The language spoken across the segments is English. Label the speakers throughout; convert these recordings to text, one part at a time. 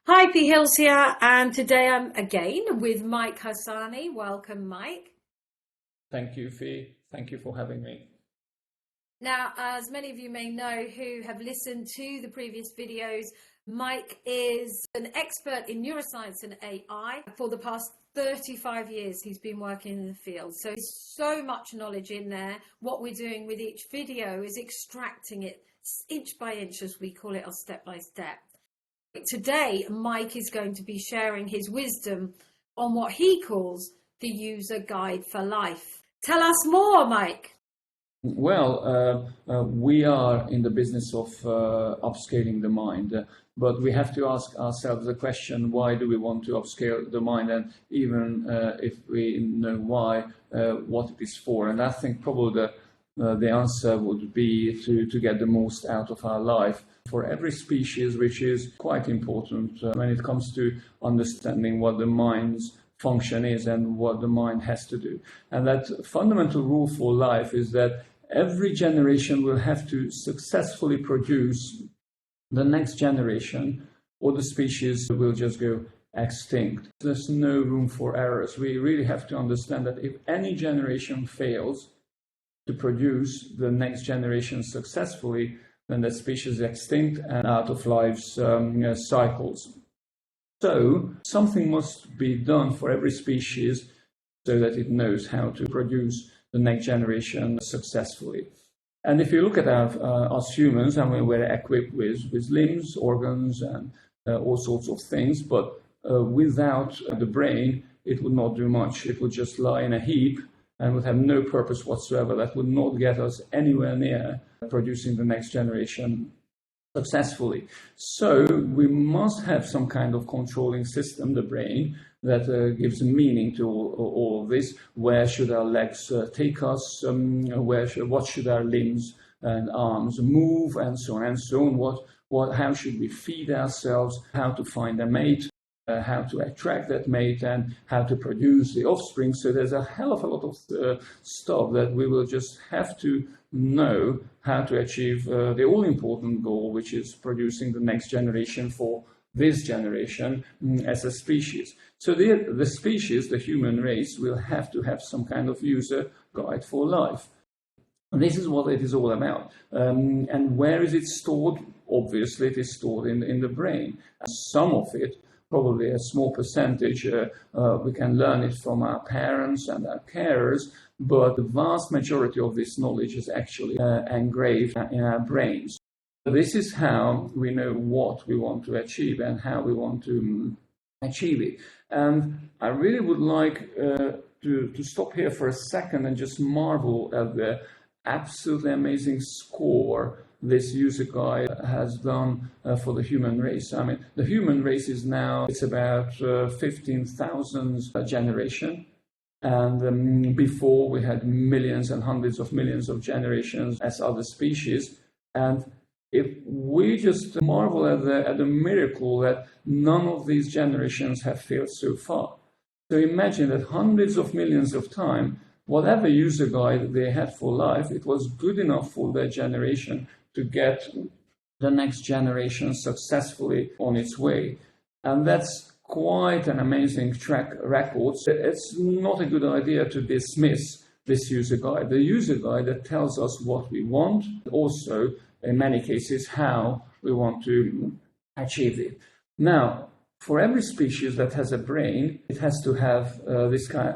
Speaker 1: Hi, P. Hills here, and today I'm again with Mike Harsanyi. Welcome, Mike.
Speaker 2: Thank you, Fee. Thank you for having me.
Speaker 1: Now, as many of you may know who have listened to the previous videos, Mike is an expert in neuroscience and AI. For the past 35 years, he's been working in the field. So there's so much knowledge in there. What we're doing with each video is extracting it inch by inch, as we call it, or step by step. Today, Mike is going to be sharing his wisdom on what he calls the user guide for life. Tell us more, Mike.
Speaker 2: Well, we are in the business of upscaling the mind, but we have to ask ourselves the question, why do we want to upscale the mind? And even if we know why, what it is for. And I think probably the answer would be to get the most out of our life for every species, which is quite important when it comes to understanding what the mind's function is and what the mind has to do. And that fundamental rule for life is that every generation will have to successfully produce the next generation, or the species will just go extinct. There's no room for errors. We really have to understand that if any generation fails to produce the next generation successfully, then that species is extinct and out of life's cycles. So something must be done for every species so that it knows how to produce the next generation successfully. And if you look at us humans, I mean, we're equipped with limbs, organs, and all sorts of things, but without the brain, it would not do much. It would just lie in a heap and would have no purpose whatsoever. That would not get us anywhere near producing the next generation successfully. So we must have some kind of controlling system, the brain, that gives meaning to all of this. Where should our legs take us? What should our limbs and arms move, and so on and so on? How should we feed ourselves? How to find a mate? How to attract that mate, and how to produce the offspring. So there's a hell of a lot of stuff that we will just have to know how to achieve the all-important goal, which is producing the next generation for this generation as a species. So the species, the human race, will have to have some kind of user guide for life. This is what it is all about. And where is it stored? Obviously, it is stored in the brain. Some of it, probably a small percentage, we can learn it from our parents and our carers, but the vast majority of this knowledge is actually engraved in our brains. This is how we know what we want to achieve and how we want to achieve it. And I really would like to stop here for a second and just marvel at the absolutely amazing score this user guide has done for the human race. I mean, the human race is now, it's about 15,000 generation. And before we had millions and hundreds of millions of generations as other species. And if we just marvel at the miracle that none of these generations have failed so far. So imagine that hundreds of millions of time, whatever user guide they had for life, it was good enough for their generation to get the next generation successfully on its way. And that's quite an amazing track record. It's not a good idea to dismiss this user guide. The user guide that tells us what we want, also in many cases how we want to achieve it. Now, for every species that has a brain, it has to have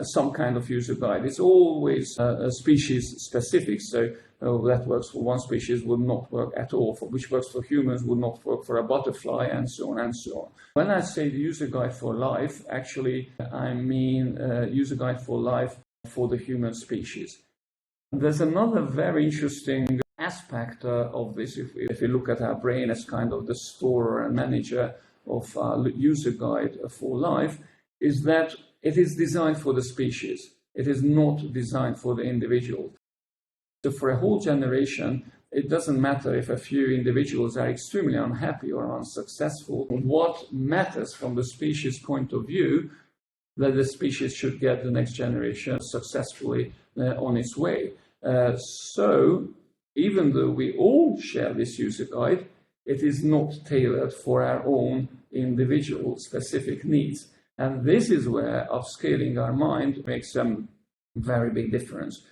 Speaker 2: some kind of user guide. It's always species specific, so that works for one species would not work at all, which works for humans would not work for a butterfly, and so on and so on. When I say the user guide for life, actually I mean user guide for life for the human species. There's another very interesting aspect of this, if we look at our brain as kind of the storer and manager of our user guide for life, is that it is designed for the species. It is not designed for the individual. So for a whole generation, it doesn't matter if a few individuals are extremely unhappy or unsuccessful. What matters from the species point of view, that the species should get the next generation successfully on its way. So even though we all share this user guide, it is not tailored for our own individual specific needs. And this is where upscaling our mind makes a very big difference.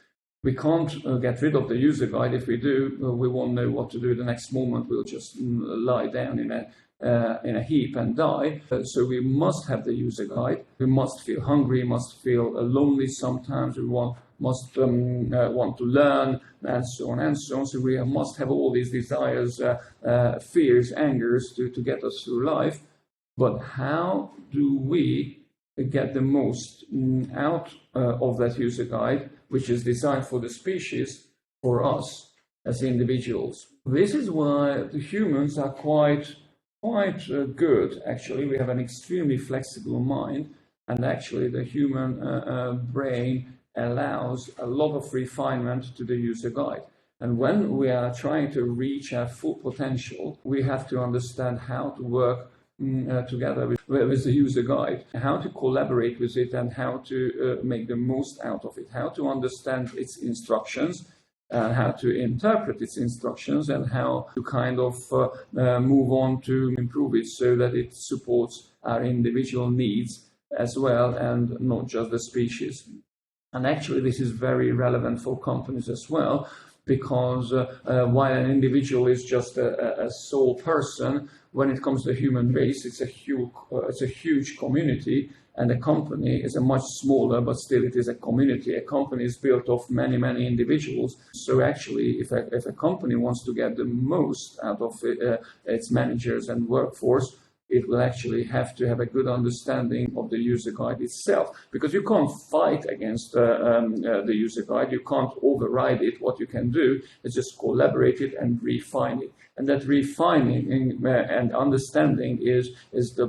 Speaker 2: We can't get rid of the user guide. If we do, we won't know what to do the next moment. We'll just lie down in a heap and die. So we must have the user guide. We must feel hungry, must feel lonely sometimes. We must want to learn, and so on and so on. So we must have all these desires, fears, angers to get us through life. But how do we get the most out of that user guide, which is designed for the species, for us as individuals? This is why the humans are quite good, actually. We have an extremely flexible mind, and actually the human brain allows a lot of refinement to the user guide. And when we are trying to reach our full potential, we have to understand how to work together with the user guide, how to collaborate with it, and how to make the most out of it, how to understand its instructions, how to interpret its instructions, and how to kind of move on to improve it so that it supports our individual needs as well, and not just the species. And actually this is very relevant for companies as well, because while an individual is just a sole person, when it comes to the human race, it's a huge community, and a company is a much smaller, but still it is a community. A company is built of many individuals. So actually, if a company wants to get the most out of its managers and workforce, it will actually have to have a good understanding of the user guide itself, because you can't fight against the user guide. You can't override it. What you can do is just collaborate it and refine it. And that refining and understanding is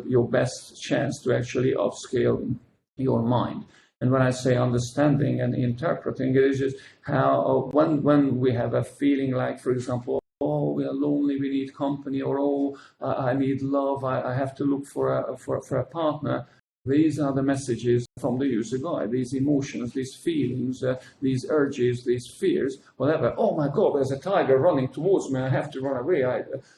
Speaker 2: your best chance to actually upscale your mind. And when I say understanding and interpreting, it is just how when we have a feeling like, for example, oh, we are lonely, we need company, or oh, I need love, I have to look for a partner. These are the messages from the user guide, these emotions, these feelings, these urges, these fears, whatever. Oh my God, there's a tiger running towards me, I have to run away.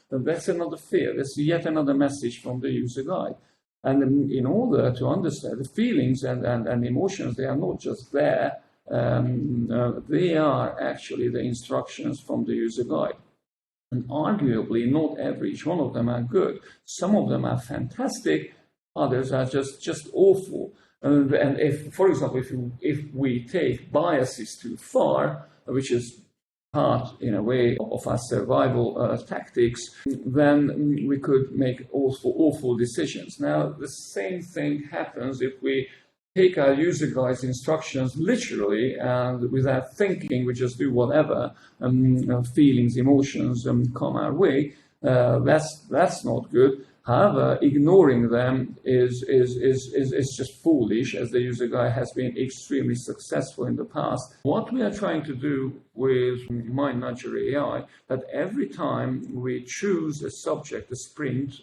Speaker 2: That's another fear, that's yet another message from the user guide. And in order to understand the feelings and emotions, they are not just there, they are actually the instructions from the user guide. And arguably, not each one of them are good. Some of them are fantastic, others are just awful. And if, for example, if we take biases too far, which is part, in a way, of our survival tactics, then we could make awful decisions. Now, the same thing happens if we take our user guide's instructions literally and without thinking, we just do whatever feelings, emotions come our way. That's not good. However, ignoring them is just foolish, as the user guide has been extremely successful in the past. What we are trying to do with Mind Nudger AI, that every time we choose a subject, a sprint,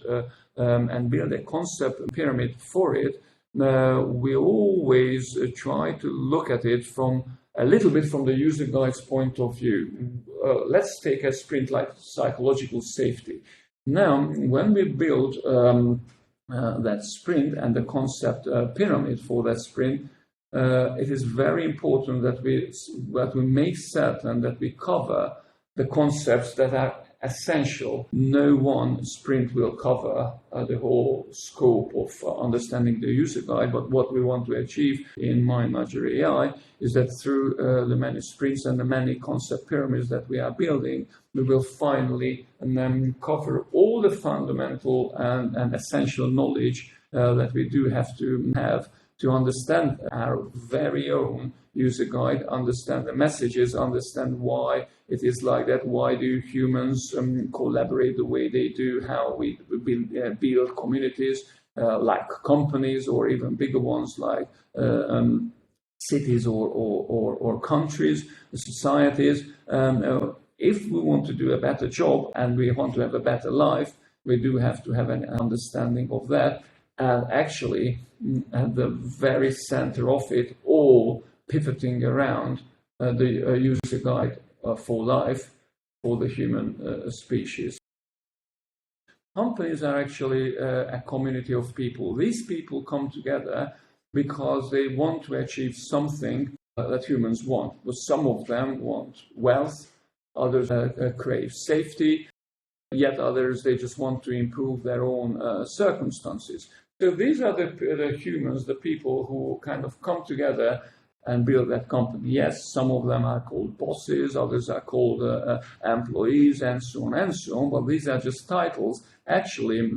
Speaker 2: and build a concept pyramid for it, we always try to look at it from a little bit from the user guide's point of view. Let's take a sprint like psychological safety. Now, when we build that sprint and the concept pyramid for that sprint, it is very important that we make certain that we cover the concepts that are essential. No one sprint will cover the whole scope of understanding the user guide, but what we want to achieve in Mind Nudger AI is that through the many sprints and the many concept pyramids that we are building, we will finally cover all the fundamental and essential knowledge that we do have to understand our very own user guide, understand the messages, understand why it is like that, why do humans collaborate the way they do, how we build communities like companies, or even bigger ones like cities or countries, societies. If we want to do a better job and we want to have a better life, we do have to have an understanding of that. And actually, at the very center of it, all pivoting around the user guide for life for the human species. Companies are actually a community of people. These people come together because they want to achieve something that humans want. But some of them want wealth, others crave safety, yet others, they just want to improve their own circumstances. So these are the humans, the people who kind of come together and build that company. Yes, some of them are called bosses, others are called employees, and so on and so on, but these are just titles. Actually,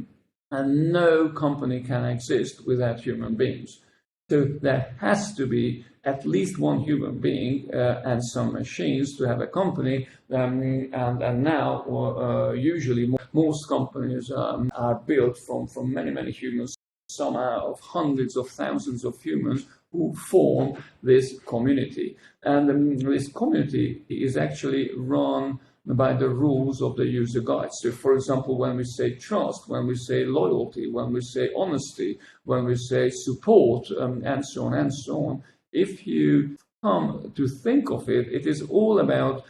Speaker 2: and no company can exist without human beings. So there has to be at least one human being and some machines to have a company. And now, usually, most companies are built from many, many humans, some are of hundreds of thousands of humans who form this community. And this community is actually run by the rules of the user guide. So, for example, when we say trust, when we say loyalty, when we say honesty, when we say support, and so on and so on, if you come to think of it, it is all about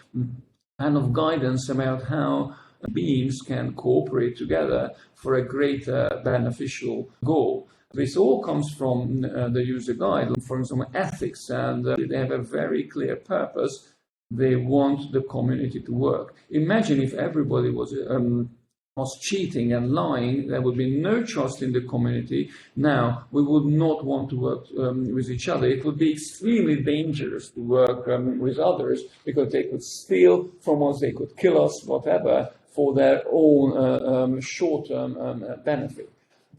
Speaker 2: kind of guidance about how beings can cooperate together for a greater beneficial goal. This all comes from the user guide, for example, ethics, and they have a very clear purpose. They want the community to work. Imagine if everybody was cheating and lying, there would be no trust in the community. Now, we would not want to work with each other. It would be extremely dangerous to work with others because they could steal from us, they could kill us, whatever, for their own short-term benefit.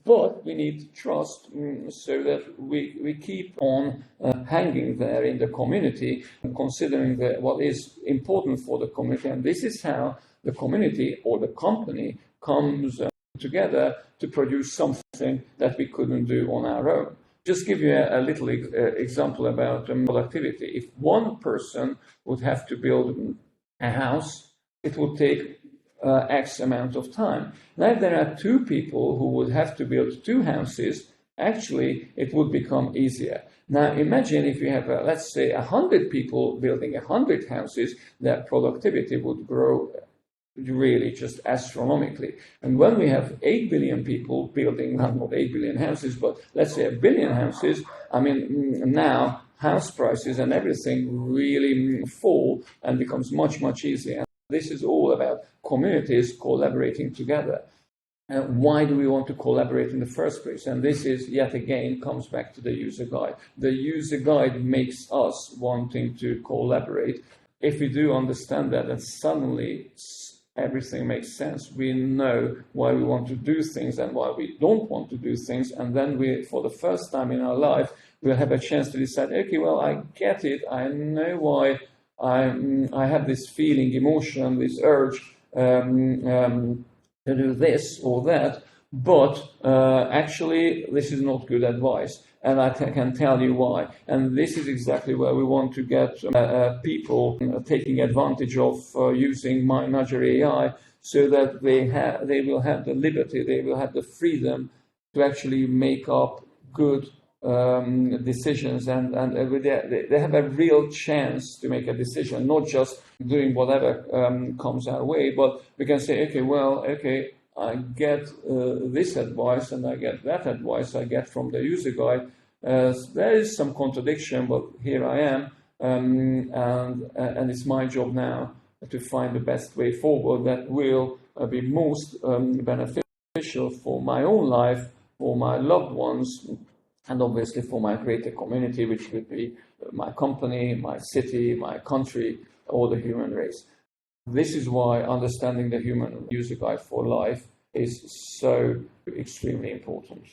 Speaker 2: But we need trust so that we keep on hanging there in the community, considering what is important for the community. And this is how the community or the company comes together to produce something that we couldn't do on our own. Just give you a little example about productivity. If one person would have to build a house, it would take X amount of time. Now, if there are two people who would have to build two houses, actually, it would become easier. Now, imagine if you have, let's say, 100 people building 100 houses, their productivity would grow really just astronomically. And when we have 8 billion people building, not 8 billion houses, but let's say 1 billion houses, I mean, now house prices and everything really fall and becomes much, much easier. This is all about communities collaborating together. Why do we want to collaborate in the first place? And this is, yet again, comes back to the user guide. The user guide makes us wanting to collaborate. If we do understand that, then suddenly everything makes sense. We know why we want to do things and why we don't want to do things. And then we, for the first time in our life, we'll have a chance to decide, okay, well, I get it. I know why I have this feeling, emotion, this urge to do this or that, but actually this is not good advice, and I can tell you why. And this is exactly where we want to get people taking advantage of using MindNudger AI, so that they will have the liberty, they will have the freedom to actually make up good decisions, and they have a real chance to make a decision, not just doing whatever comes our way, but we can say, okay, I get this advice and I get that advice I get from the user guide. There is some contradiction, but here I am, and it's my job now to find the best way forward that will be most beneficial for my own life, for my loved ones, and obviously for my greater community, which would be my company, my city, my country, or the human race. This is why understanding the human user guide for life is so extremely important.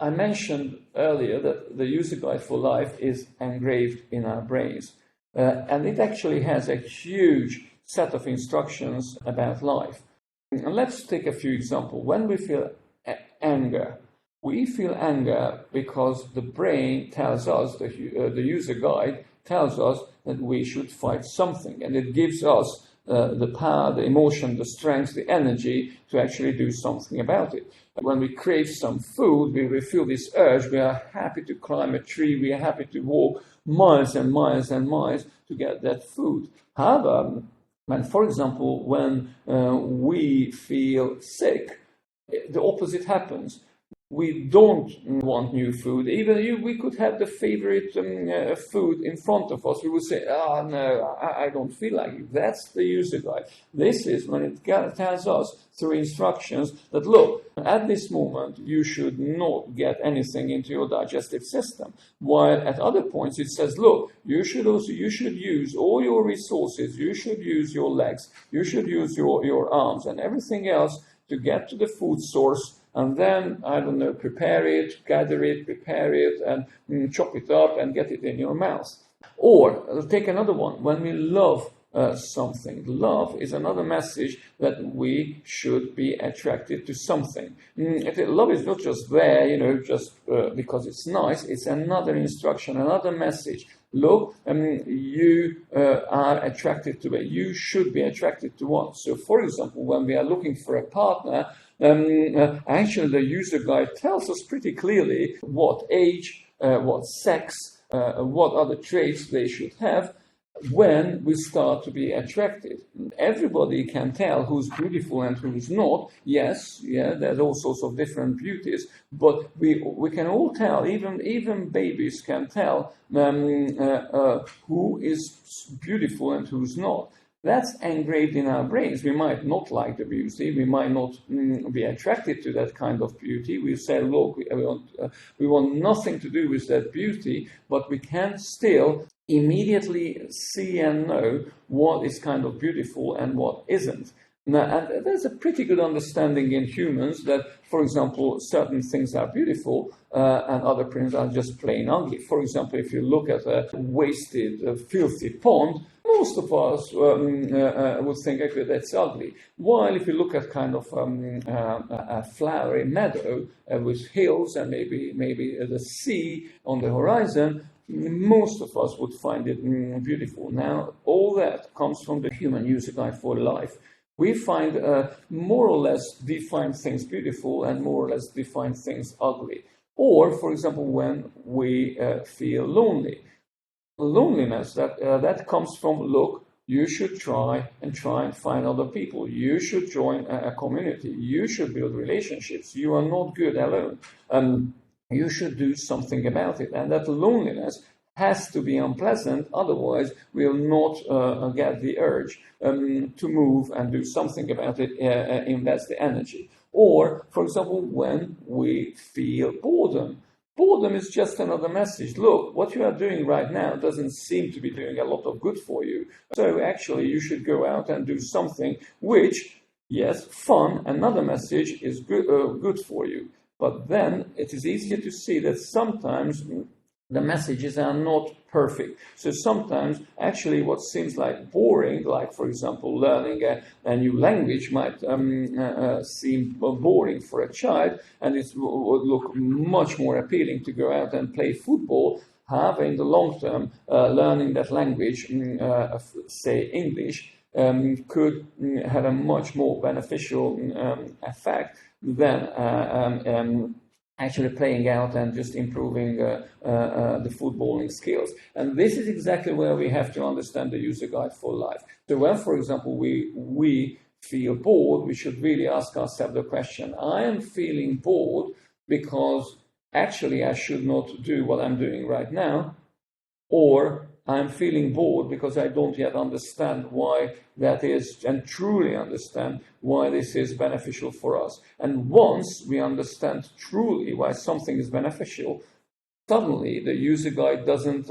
Speaker 2: I mentioned earlier that the user guide for life is engraved in our brains, and it actually has a huge set of instructions about life. And let's take a few examples. When we feel anger, we feel anger because the brain tells us, the user guide tells us that we should fight something, and it gives us the power, the emotion, the strength, the energy to actually do something about it. When we crave some food, we feel this urge, we are happy to climb a tree, we are happy to walk miles and miles and miles to get that food. However, And for example, when we feel sick, the opposite happens. We don't want new food. Even we could have the favorite food in front of us. We would say, "Oh no, I don't feel like it." That's the user guide. This is when it tells us through instructions that, look, at this moment you should not get anything into your digestive system. While at other points it says, look, you should use all your resources. You should use your legs. You should use your arms and everything else to get to the food source. And then, I don't know, prepare it, gather it, prepare it, and chop it up and get it in your mouth. Or, take another one. When we love something, love is another message that we should be attracted to something. Love is not just there, just because it's nice. It's another instruction, another message. Look, you are attracted to it. You should be attracted to one. So, for example, when we are looking for a partner, actually the user guide tells us pretty clearly what age, what sex, what other traits they should have when we start to be attracted. Everybody can tell who's beautiful and who's not. Yes, there's all sorts of different beauties, but we can all tell, even babies can tell who is beautiful and who's not. That's engraved in our brains. We might not like the beauty. We might not be attracted to that kind of beauty. We say, look, we want nothing to do with that beauty, but we can still immediately see and know what is kind of beautiful and what isn't. Now, and there's a pretty good understanding in humans that, for example, certain things are beautiful and other things are just plain ugly. For example, if you look at a wasted, filthy pond, most of us would think, okay, that's ugly. While if you look at kind of a flowery meadow with hills and maybe the sea on the horizon, most of us would find it beautiful. Now, all that comes from the human user guide for life. We find more or less defined things beautiful and more or less defined things ugly. Or, for example, when we feel lonely. Loneliness, that comes from, look, you should try and find other people. You should join a community. You should build relationships. You are not good alone. You should do something about it. And that loneliness has to be unpleasant, otherwise we'll not get the urge to move and do something about it, invest the energy. Or, for example, when we feel boredom. Boredom is just another message. Look, what you are doing right now doesn't seem to be doing a lot of good for you. So actually you should go out and do something which, yes, fun, another message, is good for you. But then it is easier to see that sometimes the messages are not perfect. So sometimes actually what seems like boring, like for example learning a new language, might seem boring for a child, and it would look much more appealing to go out and play football. However, in the long term, learning that language, say English, could have a much more beneficial effect than actually playing out and just improving the footballing skills. And this is exactly where we have to understand the user guide for life. So when, for example, we feel bored, we should really ask ourselves the question, I am feeling bored because actually I should not do what I'm doing right now, or I'm feeling bored because I don't yet understand why that is, and truly understand why this is beneficial for us. And once we understand truly why something is beneficial, suddenly the user guide doesn't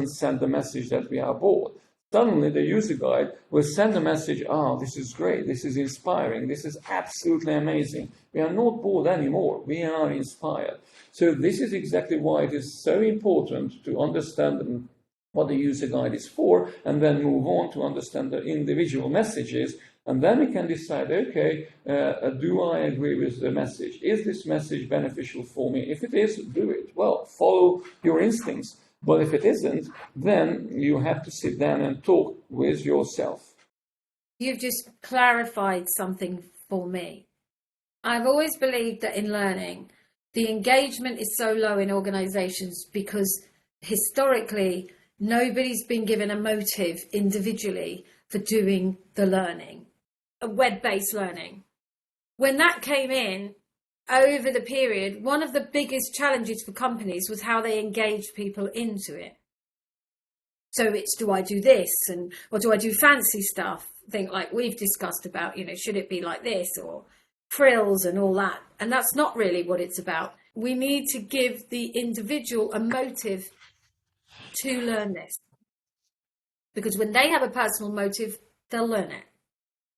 Speaker 2: send the message that we are bored. Suddenly the user guide will send a message, this is great, this is inspiring, this is absolutely amazing. We are not bored anymore, we are inspired. So this is exactly why it is so important to understand what the user guide is for, and then move on to understand the individual messages, and then we can decide, okay, do I agree with the message? Is this message beneficial for me? If it is, do it. Well, follow your instincts. But if it isn't, then you have to sit down and talk with yourself.
Speaker 1: You've just clarified something for me. I've always believed that in learning, the engagement is so low in organizations because historically, nobody's been given a motive individually for doing the learning, web-based learning. When that came in over the period, one of the biggest challenges for companies was how they engaged people into it. So it's, do I do this, or do I do fancy stuff? Think like we've discussed about, should it be like this, or frills and all that? And that's not really what it's about. We need to give the individual a motive to learn this. Because when they have a personal motive, they'll learn it.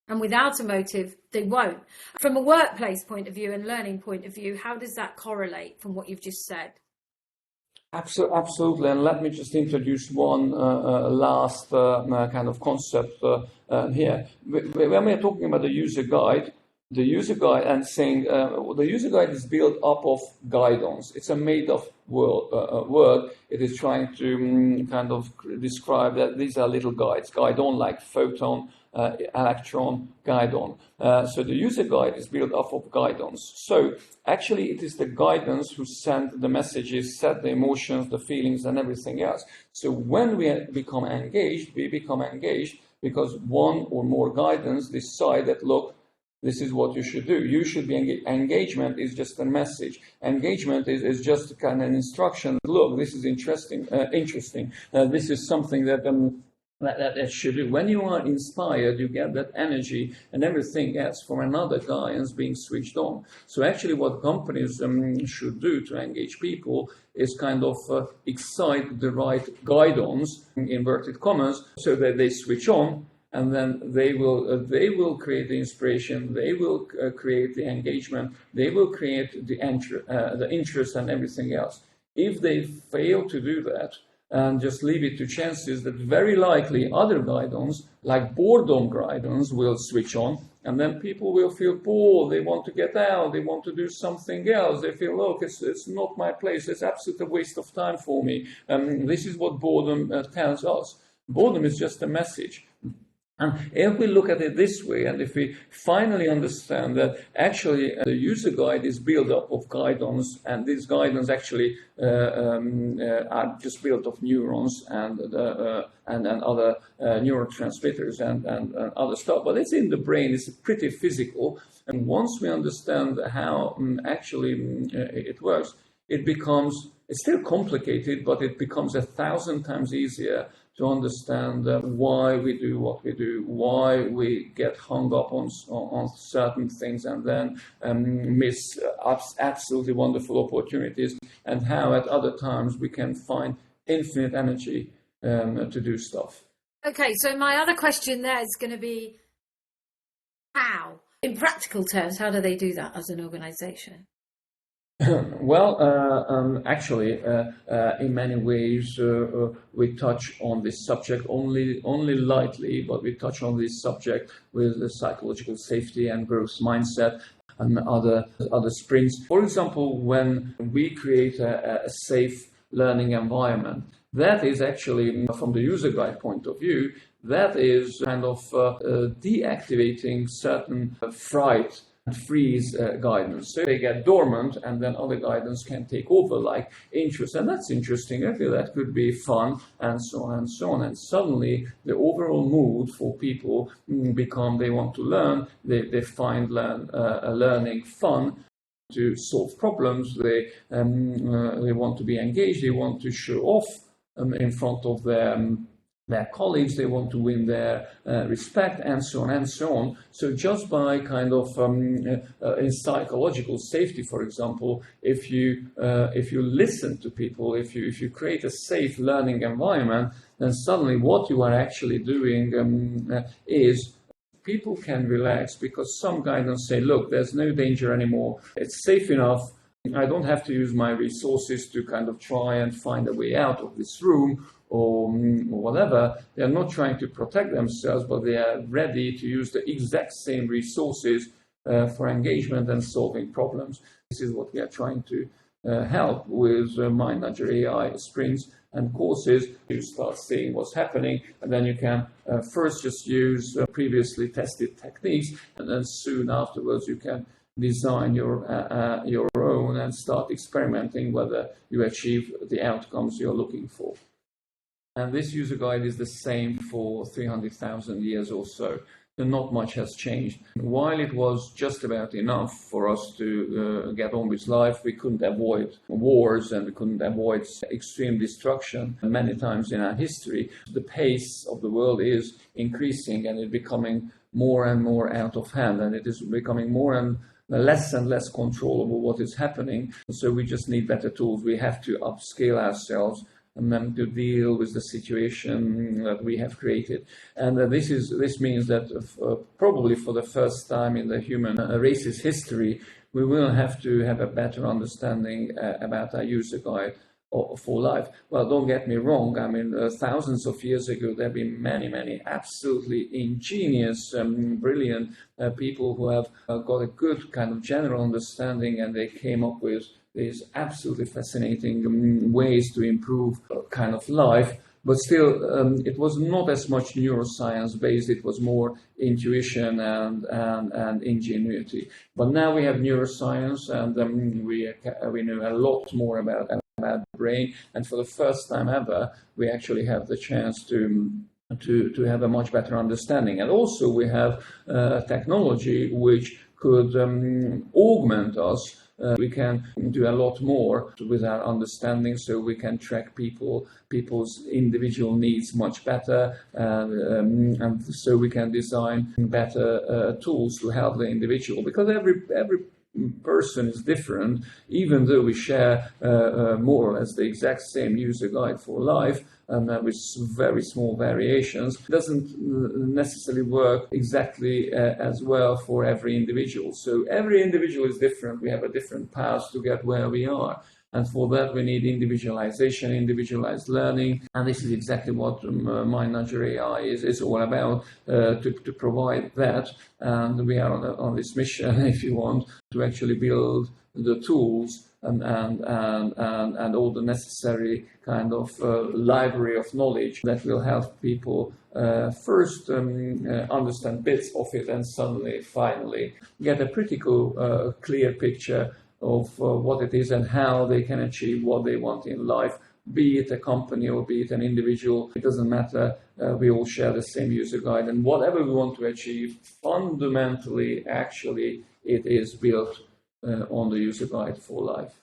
Speaker 1: And without a motive, they won't. From a workplace point of view and learning point of view, how does that correlate from what you've just said?
Speaker 2: Absolutely, and let me just introduce one last kind of concept here. When we are talking about the user guide and saying the user guide is built up of guidance. It's a made-up word. It is trying to kind of describe that these are little guides. Guide-on like photon, electron, guide-on. So the user guide is built up of guidance. So actually it is the guidance who send the messages, set the emotions, the feelings and everything else. So when we become engaged because one or more guidance decide that, look, this is what you should do. You should be engagement is just a message. Engagement is just kind of an instruction. Look, this is interesting. This is something that that should do. When you are inspired, you get that energy and everything else from another guy is being switched on. So actually what companies should do to engage people is kind of excite the right guidance, in inverted commas, so that they switch on. And then they will create the inspiration, they will create the engagement, they will create the interest and everything else. If they fail to do that and just leave it to chances, that very likely other guidance, like boredom guidance, will switch on, and then people will feel bored, they want to get out, they want to do something else, they feel, look, it's not my place, it's absolutely a waste of time for me. This is what boredom tells us. Boredom is just a message. And if we look at it this way, and if we finally understand that actually the user guide is built up of guidance, and these guidance actually are just built of neurons and other neurotransmitters and other stuff, but it's in the brain, it's pretty physical. And once we understand how actually it works, it's still complicated, but it becomes 1,000 times easier to understand why we do what we do, why we get hung up on certain things and then miss absolutely wonderful opportunities, and how at other times we can find infinite energy to do stuff.
Speaker 1: Okay, so my other question there is going to be how? In practical terms, how do they do that as an organization?
Speaker 2: Well, actually, in many ways, we touch on this subject only lightly, but we touch on this subject with the psychological safety and growth mindset and other sprints. For example, when we create a safe learning environment, that is actually, from the user guide point of view, that is kind of deactivating certain fright and freeze guidance. So they get dormant, and then other guidance can take over, like interest. And that's interesting. I feel that could be fun, and so on and so on. And suddenly the overall mood for people become, they want to learn, they find learning fun, to solve problems, they want to be engaged, they want to show off in front of their colleagues, they want to win their respect, and so on and so on. So just by kind of in psychological safety, for example, if you listen to people, if you create a safe learning environment, then suddenly what you are actually doing is people can relax, because some guidance say, look, there's no danger anymore, it's safe enough, I don't have to use my resources to kind of try and find a way out of this room, or whatever. They are not trying to protect themselves, but they are ready to use the exact same resources for engagement and solving problems. This is what we are trying to help with MindNudger AI sprints and courses. You start seeing what's happening, and then you can first just use previously tested techniques, and then soon afterwards you can design your own and start experimenting whether you achieve the outcomes you're looking for. And this user guide is the same for 300,000 years or so. So not much has changed. While it was just about enough for us to get on with life, we couldn't avoid wars and we couldn't avoid extreme destruction many times in our history. The pace of the world is increasing and it's becoming more and more out of hand, and it is becoming more and less controllable what is happening. So we just need better tools. We have to upscale ourselves and then to deal with the situation that we have created. And this means that probably for the first time in the human race's history, we will have to have a better understanding about our user guide for life. Well, don't get me wrong. I mean, thousands of years ago, there have been many absolutely ingenious, brilliant people who have got a good kind of general understanding, and they came up with these absolutely fascinating ways to improve kind of life. But still, it was not as much neuroscience based. It was more intuition and ingenuity. But now we have neuroscience, and we know a lot more about the brain. And for the first time ever, we actually have the chance to have a much better understanding. And also we have technology which could augment us. We can do a lot more with our understanding, so we can track people's individual needs much better, and so we can design better tools to help the individual, because every person is different. Even though we share more or less the exact same user guide for life, and with very small variations, it doesn't necessarily work exactly as well for every individual. So every individual is different. We have a different path to get where we are. And for that, we need individualization, individualized learning. And this is exactly what MindNudger AI is all about, to provide that. And we are on this mission, if you want, to actually build the tools and all the necessary kind of library of knowledge that will help people first understand bits of it, and suddenly, finally, get a pretty cool, clear picture of what it is and how they can achieve what they want in life, be it a company or be it an individual. It doesn't matter. We all share the same user guide, and whatever we want to achieve, fundamentally, actually, it is built on the user guide for life.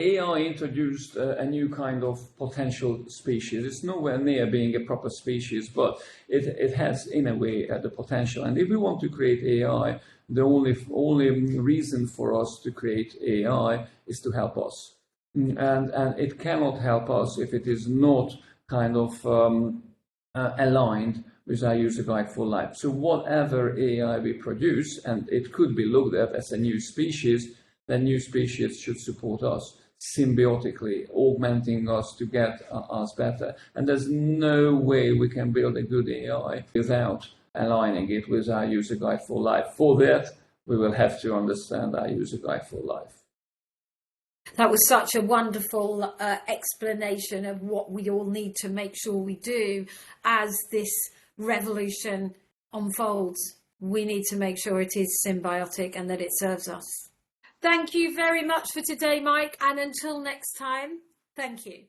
Speaker 2: AI introduced a new kind of potential species. It's nowhere near being a proper species, but it has, in a way, the potential. And if we want to create AI, the only reason for us to create AI is to help us. And it cannot help us if it is not kind of aligned with our user guide for life. So whatever AI we produce, and it could be looked at as a new species, then new species should support us symbiotically, augmenting us to get us better. And there's no way we can build a good AI without aligning it with our user guide for life. For that, we will have to understand our user guide for life.
Speaker 1: That was such a wonderful explanation of what we all need to make sure we do as this revolution unfolds. We need to make sure it is symbiotic and that it serves us. Thank you very much for today, Mike, and until next time, thank you.